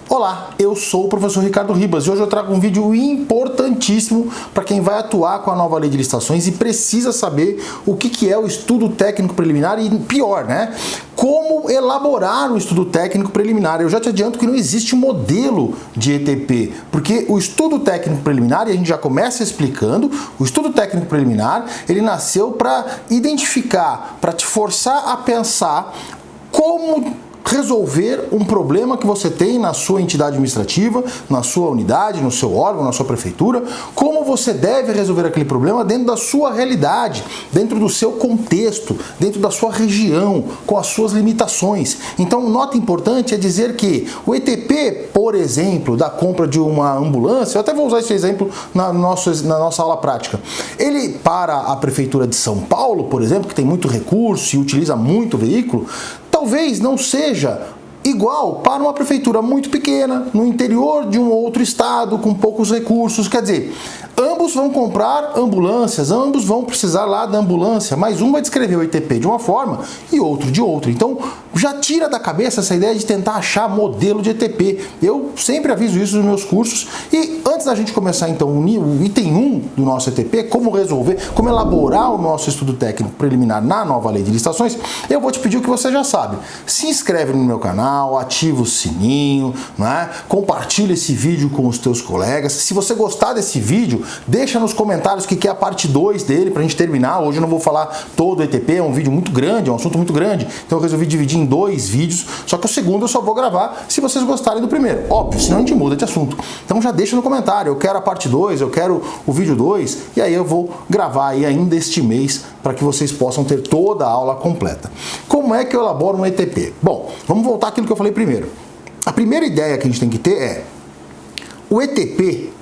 Olá, eu sou o professor Ricardo Ribas e hoje eu trago um vídeo importantíssimo para quem vai atuar com a nova lei de licitações e precisa saber o que é o estudo técnico preliminar e, pior, né? Como elaborar o estudo técnico preliminar. Eu já te adianto que não existe modelo de ETP, porque o estudo técnico preliminar, e a gente já começa explicando, o estudo técnico preliminar, ele nasceu para identificar, para te forçar a pensar como resolver um problema que você tem na sua entidade administrativa, na sua unidade, no seu órgão, na sua prefeitura, como você deve resolver aquele problema dentro da sua realidade, dentro do seu contexto, dentro da sua região, com as suas limitações. Então, nota importante é dizer que o ETP, por exemplo, da compra de uma ambulância, eu até vou usar esse exemplo na nossa aula prática, ele, para a prefeitura de São Paulo, por exemplo, que tem muito recurso e utiliza muito veículo, talvez não seja igual para uma prefeitura muito pequena, no interior de um outro estado, com poucos recursos. Quer dizer, ambos vão comprar ambulâncias, ambos vão precisar lá da ambulância, mas um vai descrever o ETP de uma forma e outro de outra. Então, já tira da cabeça essa ideia de tentar achar modelo de ETP. Eu sempre aviso isso nos meus cursos. E antes da gente começar, então, o item 1 do nosso ETP, como resolver, como elaborar o nosso estudo técnico preliminar na nova lei de licitações, eu vou te pedir o que você já sabe. Se inscreve no meu canal, ativa o sininho, né? Compartilha esse vídeo com os teus colegas. Se você gostar desse vídeo, deixa nos comentários o que é a parte 2 dele pra gente terminar. Hoje eu não vou falar todo o ETP, é um vídeo muito grande, é um assunto muito grande, então eu resolvi dividir em 2 vídeos, só que o segundo eu só vou gravar se vocês gostarem do primeiro. Óbvio, senão a gente muda de assunto. Então já deixa no comentário, eu quero a parte 2, eu quero o vídeo 2, e aí eu vou gravar aí ainda este mês para que vocês possam ter toda a aula completa. Como é que eu elaboro um ETP? Bom, vamos voltar àquilo que eu falei primeiro. A primeira ideia que a gente tem que ter é o ETP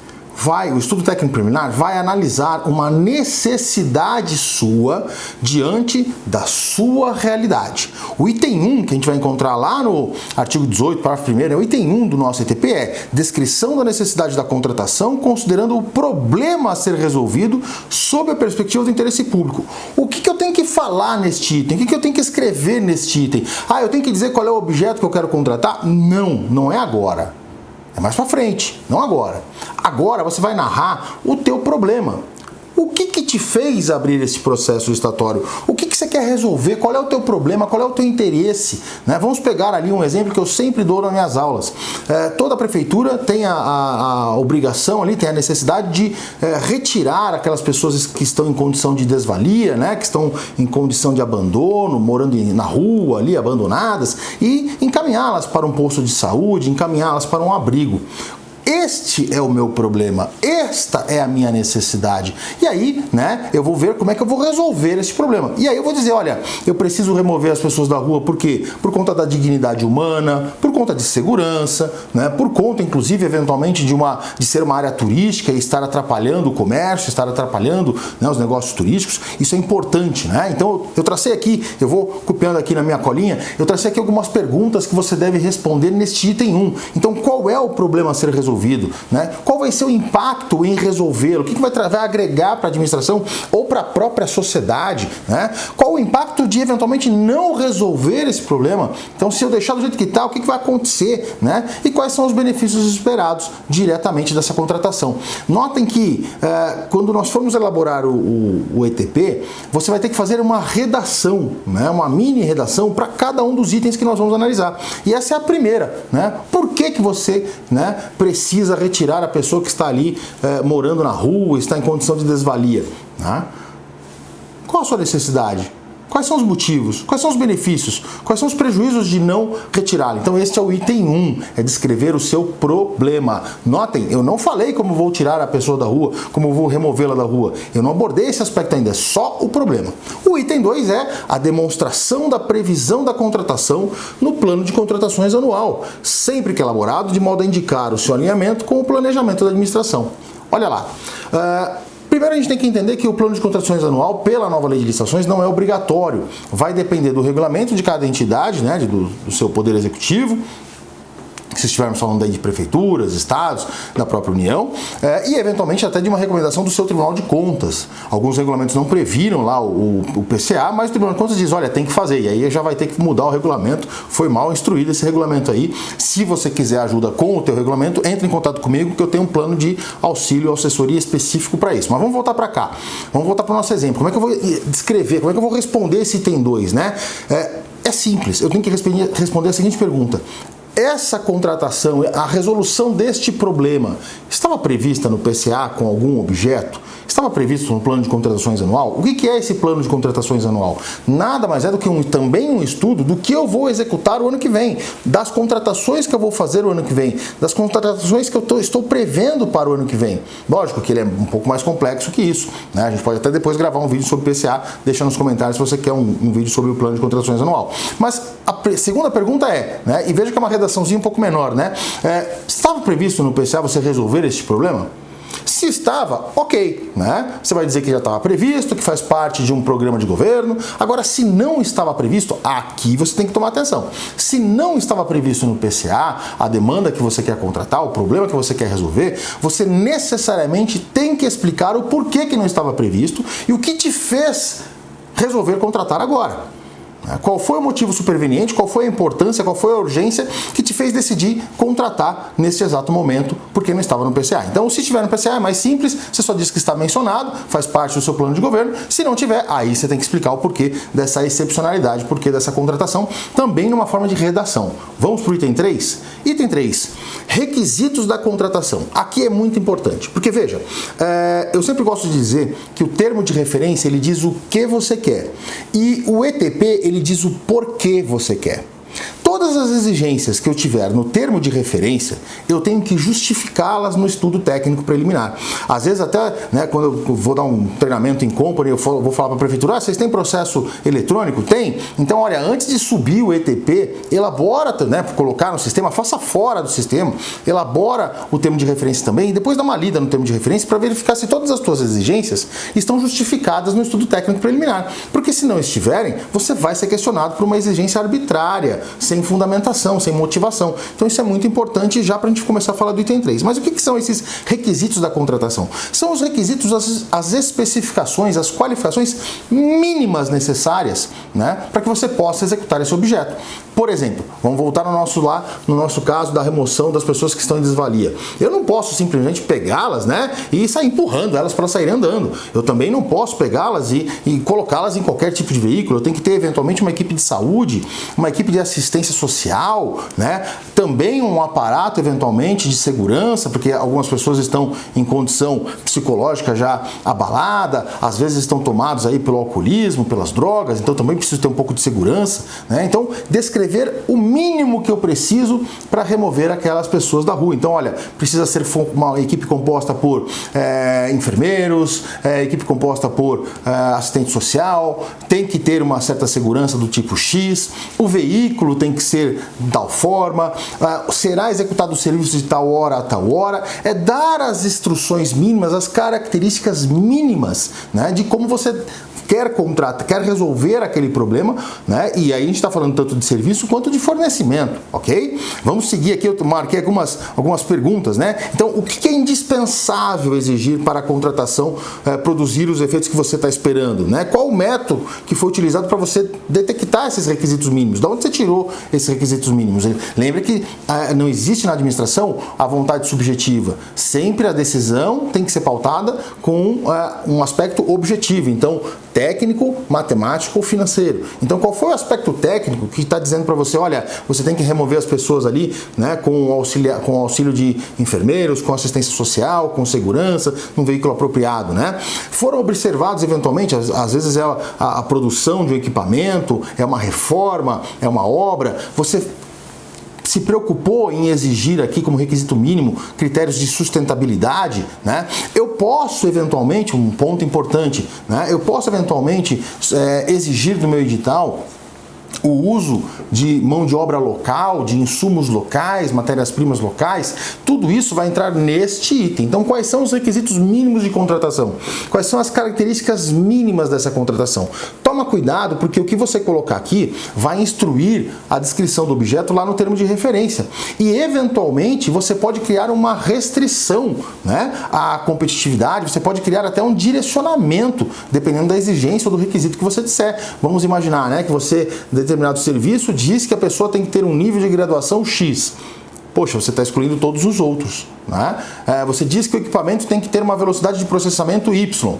o estudo técnico preliminar vai analisar uma necessidade sua diante da sua realidade. O item 1 que a gente vai encontrar lá no artigo 18, parágrafo 1º, é o item 1 do nosso ETP, é descrição da necessidade da contratação considerando o problema a ser resolvido sob a perspectiva do interesse público. O que eu tenho que falar neste item? O que eu tenho que escrever neste item? Eu tenho que dizer qual é o objeto que eu quero contratar? Não é agora. É mais pra frente, não agora. Agora você vai narrar o teu problema. O que te fez abrir esse processo licitatório? O que você quer resolver? Qual é o teu problema? Qual é o teu interesse? Né? Vamos pegar ali um exemplo que eu sempre dou nas minhas aulas. Toda prefeitura tem a obrigação ali, tem a necessidade de retirar aquelas pessoas que estão em condição de desvalia, né? Que estão em condição de abandono, morando na rua ali, abandonadas, e encaminhá-las para um posto de saúde, encaminhá-las para um abrigo. Este é o meu problema, esta é a minha necessidade. E aí, né, eu vou ver como é que eu vou resolver esse problema. E aí eu vou dizer, olha, eu preciso remover as pessoas da rua, por quê? Por conta da dignidade humana, por conta de segurança, né, por conta, inclusive, eventualmente, de ser uma área turística e estar atrapalhando o comércio, estar atrapalhando, né, os negócios turísticos. Isso é importante, né? Então, eu tracei aqui, eu vou copiando aqui na minha colinha, eu tracei aqui algumas perguntas que você deve responder neste item 1. Então, qual é o problema a ser resolvido? Né? Qual vai ser o impacto em resolvê-lo? O que vai agregar para a administração ou para a própria sociedade? Né? Qual o impacto de eventualmente não resolver esse problema? Então, se eu deixar do jeito que está, o que vai acontecer? Né? E quais são os benefícios esperados diretamente dessa contratação? Notem que quando nós formos elaborar o ETP, você vai ter que fazer uma redação, né? Uma mini redação para cada um dos itens que nós vamos analisar. E essa é a primeira. Né? Por que você, né, precisa retirar a pessoa que está ali morando na rua, está em condição de desvalia? Né? Qual a sua necessidade? Quais são os motivos? Quais são os benefícios? Quais são os prejuízos de não retirá-lo? Então este é o item 1, é descrever o seu problema. Notem, eu não falei como vou tirar a pessoa da rua, como vou removê-la da rua. Eu não abordei esse aspecto ainda, é só o problema. O item 2 é a demonstração da previsão da contratação no plano de contratações anual, sempre que elaborado de modo a indicar o seu alinhamento com o planejamento da administração. Olha lá. Primeiro a gente tem que entender que o plano de contratações anual, pela nova lei de licitações, não é obrigatório. Vai depender do regulamento de cada entidade, né, do seu poder executivo, se estivermos falando aí de prefeituras, estados, da própria União, e eventualmente até de uma recomendação do seu Tribunal de Contas. Alguns regulamentos não previram lá o PCA, mas o Tribunal de Contas diz, olha, tem que fazer, e aí já vai ter que mudar o regulamento, foi mal instruído esse regulamento aí. Se você quiser ajuda com o teu regulamento, entre em contato comigo, que eu tenho um plano de auxílio, assessoria específico para isso. Mas vamos voltar para cá, vamos voltar para o nosso exemplo. Como é que eu vou descrever, como é que eu vou responder esse item 2, né? É simples, eu tenho que responder a seguinte pergunta. Essa contratação, a resolução deste problema, estava prevista no PCA com algum objeto? Estava previsto no plano de contratações anual? O que é esse plano de contratações anual? Nada mais é do que também um estudo do que eu vou executar o ano que vem, das contratações que eu vou fazer o ano que vem, das contratações que eu estou prevendo para o ano que vem. Lógico que ele é um pouco mais complexo que isso, né? A gente pode até depois gravar um vídeo sobre PCA, deixa nos comentários se você quer um vídeo sobre o plano de contratações anual. Mas a segunda pergunta né? E veja que é uma redaçãozinha um pouco menor, né? Estava previsto no PCA você resolver este problema? Se estava, ok, né? Você vai dizer que já estava previsto, que faz parte de um programa de governo. Agora, se não estava previsto, aqui você tem que tomar atenção. Se não estava previsto no PCA, a demanda que você quer contratar, o problema que você quer resolver, você necessariamente tem que explicar o porquê que não estava previsto e o que te fez resolver contratar agora. Qual foi o motivo superveniente, qual foi a importância, qual foi a urgência que te fez decidir contratar neste exato momento, porque não estava no PCA. Então, se estiver no PCA é mais simples, você só diz que está mencionado, faz parte do seu plano de governo. Se não tiver, aí você tem que explicar o porquê dessa excepcionalidade, porquê dessa contratação, também numa forma de redação. Vamos para o item 3? Item 3, requisitos da contratação. Aqui é muito importante, porque veja, eu sempre gosto de dizer que o termo de referência, ele diz o que você quer, e o ETP, ele diz o porquê você quer. Todas as exigências que eu tiver no termo de referência, eu tenho que justificá-las no estudo técnico preliminar. Às vezes até, né, quando eu vou dar um treinamento em company, eu vou falar para a prefeitura, vocês têm processo eletrônico? Tem? Então, olha, antes de subir o ETP, elabora, né, colocar no sistema, faça fora do sistema, elabora o termo de referência também, e depois dá uma lida no termo de referência para verificar se todas as suas exigências estão justificadas no estudo técnico preliminar. Porque se não estiverem, você vai ser questionado por uma exigência arbitrária, sem fundamentação, sem motivação. Então isso é muito importante já para a gente começar a falar do item 3. Mas o que são esses requisitos da contratação? São os requisitos, as especificações, as qualificações mínimas necessárias, né, para que você possa executar esse objeto. Por exemplo, vamos voltar no nosso caso da remoção das pessoas que estão em desvalia. Eu não posso simplesmente pegá-las, né, e sair empurrando elas para sair andando. Eu também não posso pegá-las e colocá-las em qualquer tipo de veículo. Eu tenho que ter eventualmente uma equipe de saúde, uma equipe de assistência social, né? Também um aparato eventualmente de segurança, porque algumas pessoas estão em condição psicológica já abalada, às vezes estão tomados aí pelo alcoolismo, pelas drogas, então também preciso ter um pouco de segurança, né? Então, descrever o mínimo que eu preciso para remover aquelas pessoas da rua. Então, olha, precisa ser uma equipe composta por enfermeiros, equipe composta por assistente social, tem que ter uma certa segurança do tipo X, o veículo tem que ser de tal forma, será executado o serviço de tal hora a tal hora, dar as instruções mínimas, as características mínimas, né, de como você quer resolver aquele problema, né? E aí a gente está falando tanto de serviço quanto de fornecimento, ok? Vamos seguir aqui, eu marquei algumas perguntas, né? Então, o que é indispensável exigir para a contratação produzir os efeitos que você está esperando, né? Qual o método que foi utilizado para você detectar esses requisitos mínimos? De onde você tirou esses requisitos mínimos? Lembre que não existe na administração a vontade subjetiva. Sempre a decisão tem que ser pautada com um aspecto objetivo. Então, técnico, matemático ou financeiro. Então, qual foi o aspecto técnico que está dizendo para você, olha, você tem que remover as pessoas ali, né, com o auxílio de enfermeiros, com assistência social, com segurança, num veículo apropriado, né? Foram observados eventualmente, às vezes é a produção de um equipamento, é uma reforma, é uma obra, você se preocupou em exigir aqui como requisito mínimo critérios de sustentabilidade, né? Eu posso eventualmente, um ponto importante, né? Eu posso eventualmente exigir do meu edital o uso de mão de obra local, de insumos locais, matérias-primas locais, tudo isso vai entrar neste item. Então, quais são os requisitos mínimos de contratação? Quais são as características mínimas dessa contratação? Toma cuidado, porque o que você colocar aqui vai instruir a descrição do objeto lá no termo de referência. E, eventualmente, você pode criar uma restrição, né, à competitividade, você pode criar até um direcionamento, dependendo da exigência ou do requisito que você disser. Vamos imaginar, né, que você, determinado serviço, diz que a pessoa tem que ter um nível de graduação X. Poxa, você está excluindo todos os outros, né? Você diz que o equipamento tem que ter uma velocidade de processamento Y.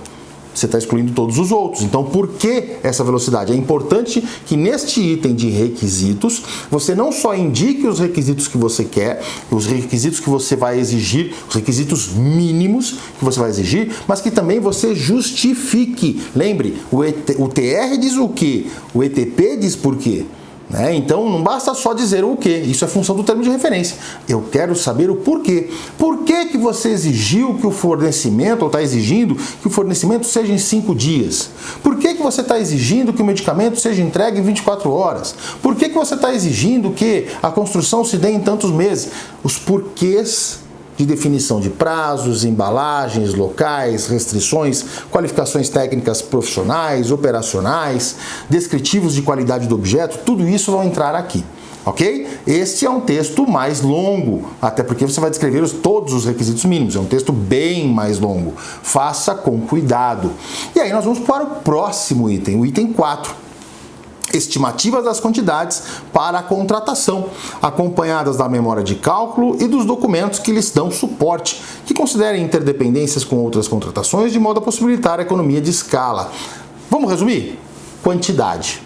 Você está excluindo todos os outros. Então, por que essa velocidade? É importante que neste item de requisitos, você não só indique os requisitos que você quer, os requisitos que você vai exigir, os requisitos mínimos que você vai exigir, mas que também você justifique. Lembre, o TR diz o quê? O ETP diz por quê. Então não basta só dizer o que, isso é função do termo de referência. Eu quero saber o porquê. Por que você exigiu que o fornecimento, ou está exigindo que o fornecimento seja em 5 dias? Por que você está exigindo que o medicamento seja entregue em 24 horas? Por que você está exigindo que a construção se dê em tantos meses? Os porquês de definição de prazos, embalagens, locais, restrições, qualificações técnicas profissionais, operacionais, descritivos de qualidade do objeto, tudo isso vai entrar aqui. Ok? Este é um texto mais longo, até porque você vai descrever todos os requisitos mínimos, é um texto bem mais longo. Faça com cuidado. E aí nós vamos para o próximo item, o item 4. Estimativas das quantidades para a contratação, acompanhadas da memória de cálculo e dos documentos que lhes dão suporte, que considerem interdependências com outras contratações de modo a possibilitar a economia de escala. Vamos resumir? Quantidade.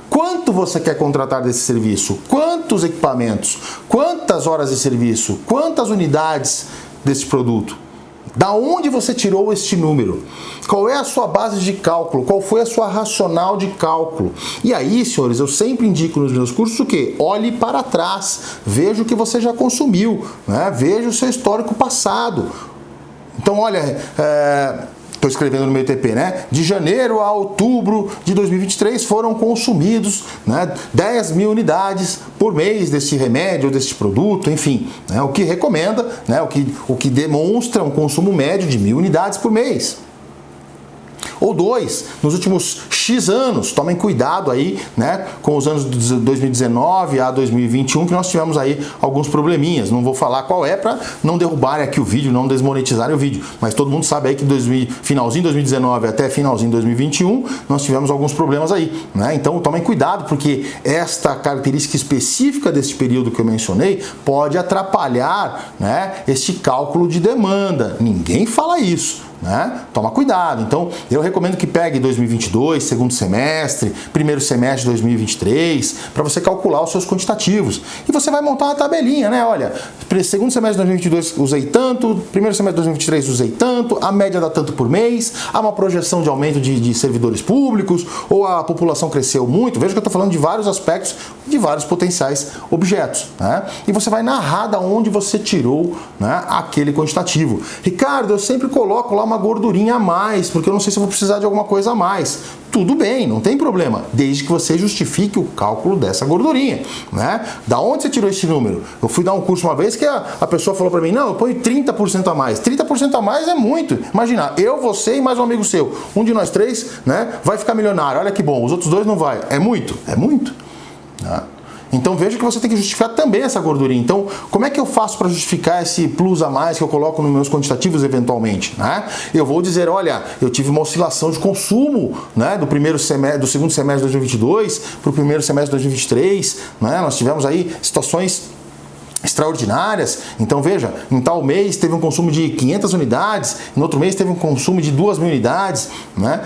Quanto você quer contratar desse serviço? Quantos equipamentos? Quantas horas de serviço? Quantas unidades desse produto? Da onde você tirou este número? Qual é a sua base de cálculo? Qual foi a sua racional de cálculo? E aí, senhores, eu sempre indico nos meus cursos o quê? Olhe para trás, veja o que você já consumiu, né? Veja o seu histórico passado. Então, olha, estou escrevendo no meu TP, né? De janeiro a outubro de 2023 foram consumidos, né, 10 mil unidades por mês desse remédio, desse produto, enfim, né, o que recomenda, né, o que demonstra um consumo médio de 1.000 unidades por mês. Ou 2, nos últimos X anos, tomem cuidado aí, né, com os anos de 2019 a 2021, que nós tivemos aí alguns probleminhas. Não vou falar qual é para não derrubarem aqui o vídeo, não desmonetizarem o vídeo. Mas todo mundo sabe aí que finalzinho de 2019 até finalzinho de 2021, nós tivemos alguns problemas aí, né? Então tomem cuidado, porque esta característica específica deste período que eu mencionei pode atrapalhar, né, este cálculo de demanda. Ninguém fala isso, né? Toma cuidado. Então, eu recomendo que pegue 2022, segundo semestre, primeiro semestre de 2023, para você calcular os seus quantitativos. E você vai montar uma tabelinha, né? Olha, segundo semestre de 2022 usei tanto, primeiro semestre de 2023 usei tanto, a média dá tanto por mês, há uma projeção de aumento de servidores públicos, ou a população cresceu muito. Veja que eu estou falando de vários aspectos, de vários potenciais objetos, né? E você vai narrar da onde você tirou, né, aquele quantitativo. Ricardo, eu sempre coloco lá uma gordurinha a mais, porque eu não sei se eu vou precisar de alguma coisa a mais. Tudo bem, não tem problema, desde que você justifique o cálculo dessa gordurinha, né? Da onde você tirou esse número? Eu fui dar um curso uma vez que a pessoa falou para mim, não, eu ponho 30% a mais. 30% a mais é muito. Imagina, eu, você e mais um amigo seu. Um de nós três, né, vai ficar milionário. Olha que bom, os outros dois não vai. É muito? É muito. Né? Então veja que você tem que justificar também essa gordurinha. Então, como é que eu faço para justificar esse plus a mais que eu coloco nos meus quantitativos eventualmente, né? Eu vou dizer, olha, eu tive uma oscilação de consumo, né, do segundo semestre de 2022 para o primeiro semestre de 2023, né? Nós tivemos aí situações extraordinárias. Então veja, em tal mês teve um consumo de 500 unidades, em outro mês teve um consumo de 2.000 unidades, né?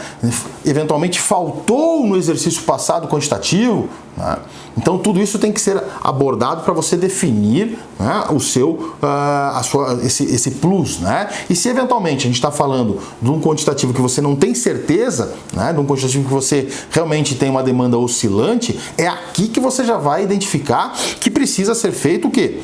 Eventualmente faltou no exercício passado quantitativo, né? Então tudo isso tem que ser abordado para você definir, né, o seu, esse plus, né? E se eventualmente a gente está falando de um quantitativo que você não tem certeza, né, de um quantitativo que você realmente tem uma demanda oscilante, é aqui que você já vai identificar que precisa ser feito o quê?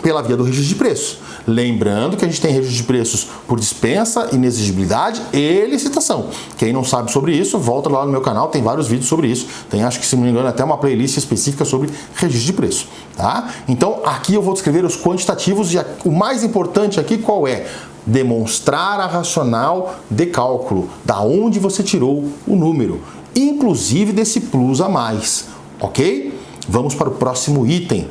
pela via do registro de preços. Lembrando que a gente tem registro de preços por dispensa, inexigibilidade e licitação. Quem não sabe sobre isso, volta lá no meu canal, tem vários vídeos sobre isso. Tem, acho que se não me engano, até uma playlist específica sobre registro de preço. Tá? Então, aqui eu vou descrever os quantitativos e o mais importante aqui qual é? Demonstrar a racional de cálculo, da onde você tirou o número, inclusive desse plus a mais, ok? Vamos para o próximo item.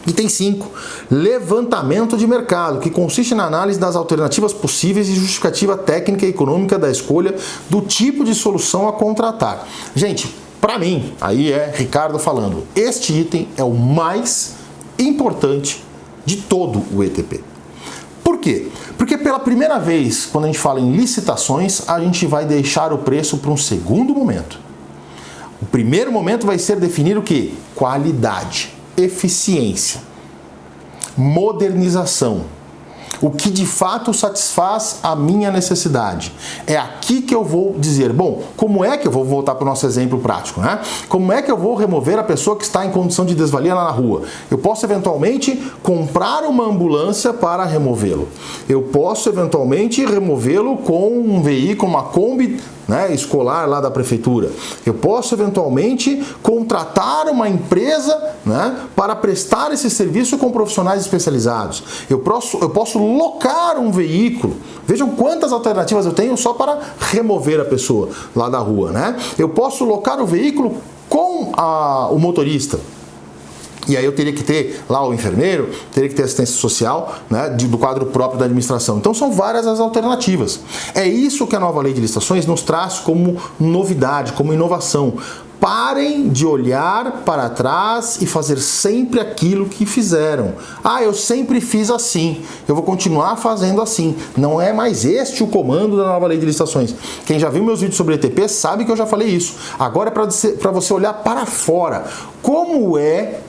Item 5, levantamento de mercado, que consiste na análise das alternativas possíveis e justificativa técnica e econômica da escolha do tipo de solução a contratar. Gente, para mim, aí é Ricardo falando, este item é o mais importante de todo o ETP. Por quê? Porque pela primeira vez, quando a gente fala em licitações, a gente vai deixar o preço para um segundo momento. O primeiro momento vai ser definir o quê? Qualidade, eficiência, modernização, o que de fato satisfaz a minha necessidade. É aqui que eu vou dizer, bom, como é que eu vou voltar para o nosso exemplo prático, né? Como é que eu vou remover a pessoa que está em condição de desvalia lá na rua? Eu posso eventualmente comprar uma ambulância para removê-lo. Eu posso eventualmente removê-lo com um veículo, uma Kombi, né, escolar lá da prefeitura. Eu posso eventualmente contratar uma empresa, né, para prestar esse serviço com profissionais especializados. Eu posso locar um veículo. Vejam quantas alternativas eu tenho só para remover a pessoa lá da rua, né? Eu posso locar o veículo com o motorista. E aí eu teria que ter lá o enfermeiro, teria que ter assistência social, né, do quadro próprio da administração. Então são várias as alternativas. É isso que a nova lei de licitações nos traz como novidade, como inovação. Parem de olhar para trás e fazer sempre aquilo que fizeram. Ah, eu sempre fiz assim, eu vou continuar fazendo assim. Não é mais este o comando da nova lei de licitações. Quem já viu meus vídeos sobre ETP sabe que eu já falei isso. Agora é para você olhar para fora. Como é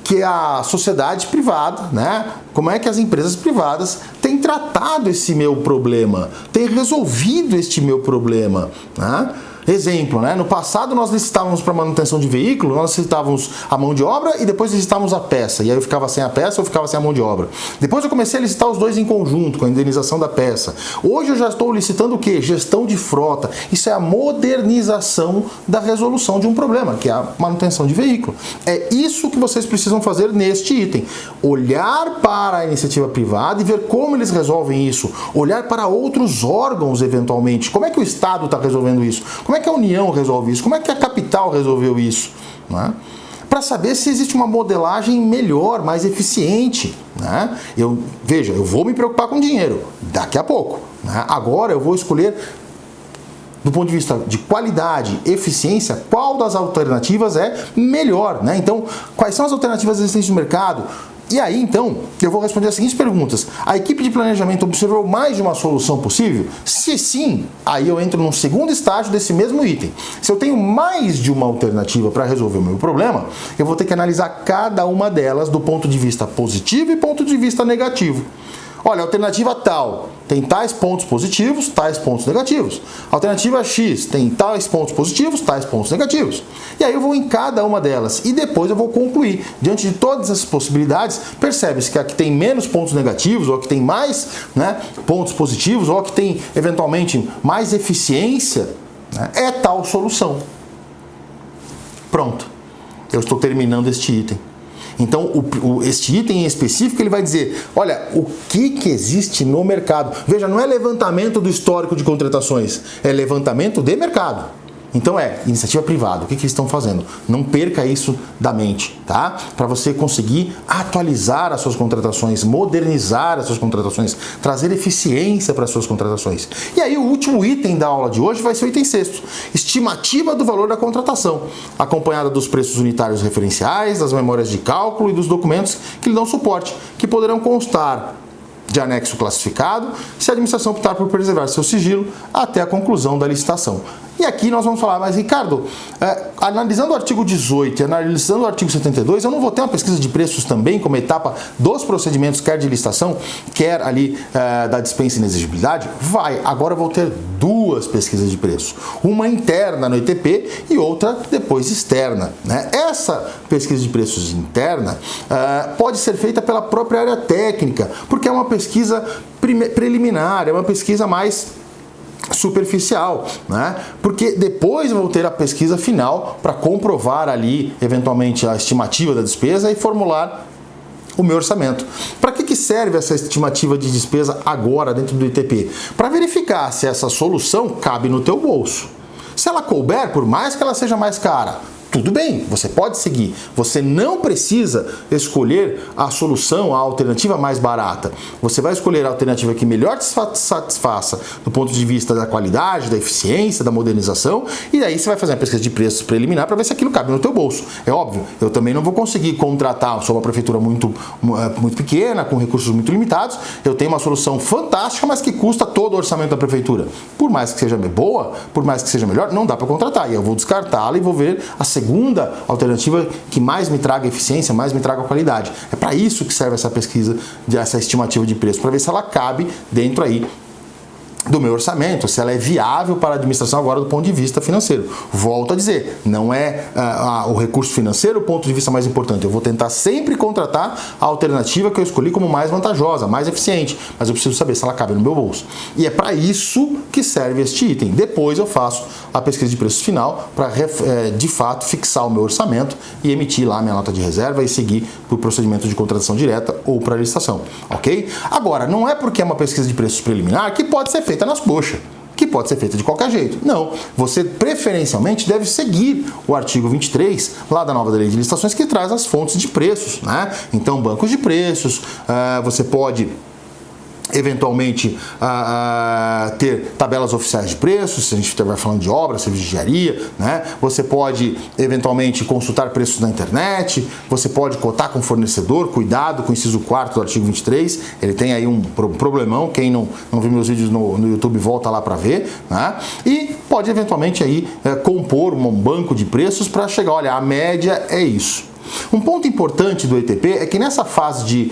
que a sociedade privada, né? Como é que as empresas privadas têm tratado esse meu problema, têm resolvido este meu problema, né? Exemplo, né? No passado nós licitávamos para manutenção de veículo, nós licitávamos a mão de obra e depois licitávamos a peça. E aí eu ficava sem a peça ou ficava sem a mão de obra. Depois eu comecei a licitar os dois em conjunto, com a indenização da peça. Hoje eu já estou licitando o quê? Gestão de frota. Isso é a modernização da resolução de um problema, que é a manutenção de veículo. É isso que vocês precisam fazer neste item. Olhar para a iniciativa privada e ver como eles resolvem isso. Olhar para outros órgãos, eventualmente. Como é que o Estado está resolvendo isso? Como é que a União resolve isso? Como é que a capital resolveu isso? Né? Para saber se existe uma modelagem melhor, mais eficiente. Né? Veja, eu vou me preocupar com dinheiro daqui a pouco. Né? Agora eu vou escolher, do ponto de vista de qualidade, eficiência, qual das alternativas é melhor. Né? Então, quais são as alternativas existentes no mercado? E aí, então, eu vou responder as seguintes perguntas. A equipe de planejamento observou mais de uma solução possível? Se sim, aí eu entro num segundo estágio desse mesmo item. Se eu tenho mais de uma alternativa para resolver o meu problema, eu vou ter que analisar cada uma delas do ponto de vista positivo e ponto de vista negativo. Olha, a alternativa tal tem tais pontos positivos, tais pontos negativos. A alternativa X tem tais pontos positivos, tais pontos negativos. E aí eu vou em cada uma delas e depois eu vou concluir. Diante de todas essas possibilidades, percebe-se que a que tem menos pontos negativos, ou a que tem mais, né, pontos positivos, ou a que tem eventualmente mais eficiência, né, é tal solução. Pronto. Eu estou terminando este item. Então, este item em específico, ele vai dizer, olha, o que existe no mercado. Veja, não é levantamento do histórico de contratações, é levantamento de mercado. Então iniciativa privada, o que eles estão fazendo? Não perca isso da mente, tá? Para você conseguir atualizar as suas contratações, modernizar as suas contratações, trazer eficiência para as suas contratações. E aí o último item da aula de hoje vai ser o item 6º, estimativa do valor da contratação, acompanhada dos preços unitários referenciais, das memórias de cálculo e dos documentos que lhe dão suporte, que poderão constar de anexo classificado, se a administração optar por preservar seu sigilo até a conclusão da licitação. E aqui nós vamos falar, mas Ricardo, analisando o artigo 18 e analisando o artigo 72, eu não vou ter uma pesquisa de preços também como etapa dos procedimentos, quer de licitação, quer ali da dispensa e inexigibilidade? Vai, agora eu vou ter duas pesquisas de preço. Uma interna no ETP e outra depois externa, né? Essa pesquisa de preços interna pode ser feita pela própria área técnica, porque é uma pesquisa preliminar, é uma pesquisa mais superficial, né? Porque depois eu vou ter a pesquisa final para comprovar ali, eventualmente, a estimativa da despesa e formular o meu orçamento. Para que serve essa estimativa de despesa agora dentro do ITP? Para verificar se essa solução cabe no teu bolso. Se ela couber, por mais que ela seja mais cara, tudo bem, você pode seguir. Você não precisa escolher a solução, a alternativa mais barata. Você vai escolher a alternativa que melhor te satisfaça do ponto de vista da qualidade, da eficiência, da modernização, e aí você vai fazer uma pesquisa de preços preliminar para ver se aquilo cabe no teu bolso. É óbvio, eu também não vou conseguir contratar, sou uma prefeitura muito pequena, com recursos muito limitados, eu tenho uma solução fantástica, mas que custa todo o orçamento da prefeitura. Por mais que seja boa, por mais que seja melhor, não dá para contratar. E eu vou descartá-la e vou ver a segunda alternativa que mais me traga eficiência, mais me traga qualidade. É para isso que serve essa pesquisa, essa estimativa de preço, para ver se ela cabe dentro aí do meu orçamento, se ela é viável para a administração agora do ponto de vista financeiro. Volto a dizer, não é o recurso financeiro o ponto de vista mais importante. Eu vou tentar sempre contratar a alternativa que eu escolhi como mais vantajosa, mais eficiente, mas eu preciso saber se ela cabe no meu bolso. E é para isso que serve este item. Depois eu faço a pesquisa de preço final para, de fato, fixar o meu orçamento e emitir lá a minha nota de reserva e seguir para o procedimento de contratação direta ou para a licitação, ok? Agora, não é porque é uma pesquisa de preços preliminar que pode ser feita nas coxas, que pode ser feita de qualquer jeito. Não, você preferencialmente deve seguir o artigo 23 lá da nova lei de licitações, que traz as fontes de preços, né? Então, bancos de preços, você pode eventualmente ter tabelas oficiais de preços, se a gente estiver falando de obra, serviço de engenharia, né? Você pode eventualmente consultar preços na internet, você pode cotar com o fornecedor, cuidado com o inciso 4º do artigo 23, ele tem aí um problemão, quem não viu meus vídeos no YouTube volta lá para ver, né? E pode eventualmente aí compor um banco de preços para chegar, olha, a média é isso. Um ponto importante do ETP é que nessa fase de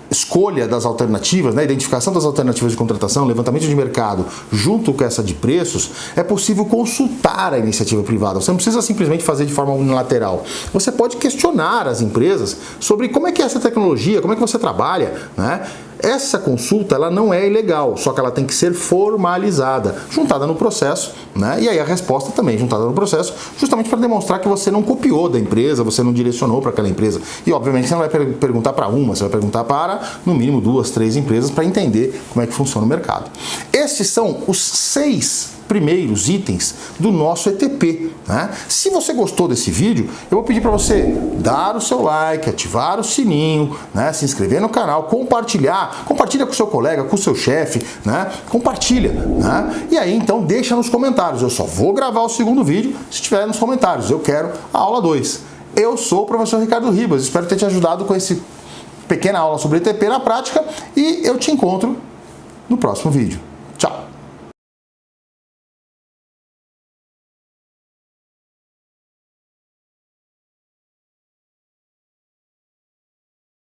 escolha das alternativas, né, identificação das alternativas de contratação, levantamento de mercado, junto com essa de preços, é possível consultar a iniciativa privada. Você não precisa simplesmente fazer de forma unilateral. Você pode questionar as empresas sobre como é que é essa tecnologia, como é que você trabalha, né? Essa consulta, ela não é ilegal, só que ela tem que ser formalizada, juntada no processo, né? E aí a resposta também juntada no processo, justamente para demonstrar que você não copiou da empresa, você não direcionou para aquela empresa. E obviamente você não vai perguntar para uma, você vai perguntar para, no mínimo, 2, 3 empresas para entender como é que funciona o mercado. Estes são os 6 primeiros itens do nosso ETP, né? Se você gostou desse vídeo, eu vou pedir para você dar o seu like, ativar o sininho, né? Se inscrever no canal, compartilha com o seu colega, com o seu chefe, né? Compartilha, né? E aí então deixa nos comentários, eu só vou gravar o segundo vídeo se tiver nos comentários, eu quero a aula 2. Eu sou o professor Ricardo Ribas, espero ter te ajudado com essa pequena aula sobre ETP na prática e eu te encontro no próximo vídeo.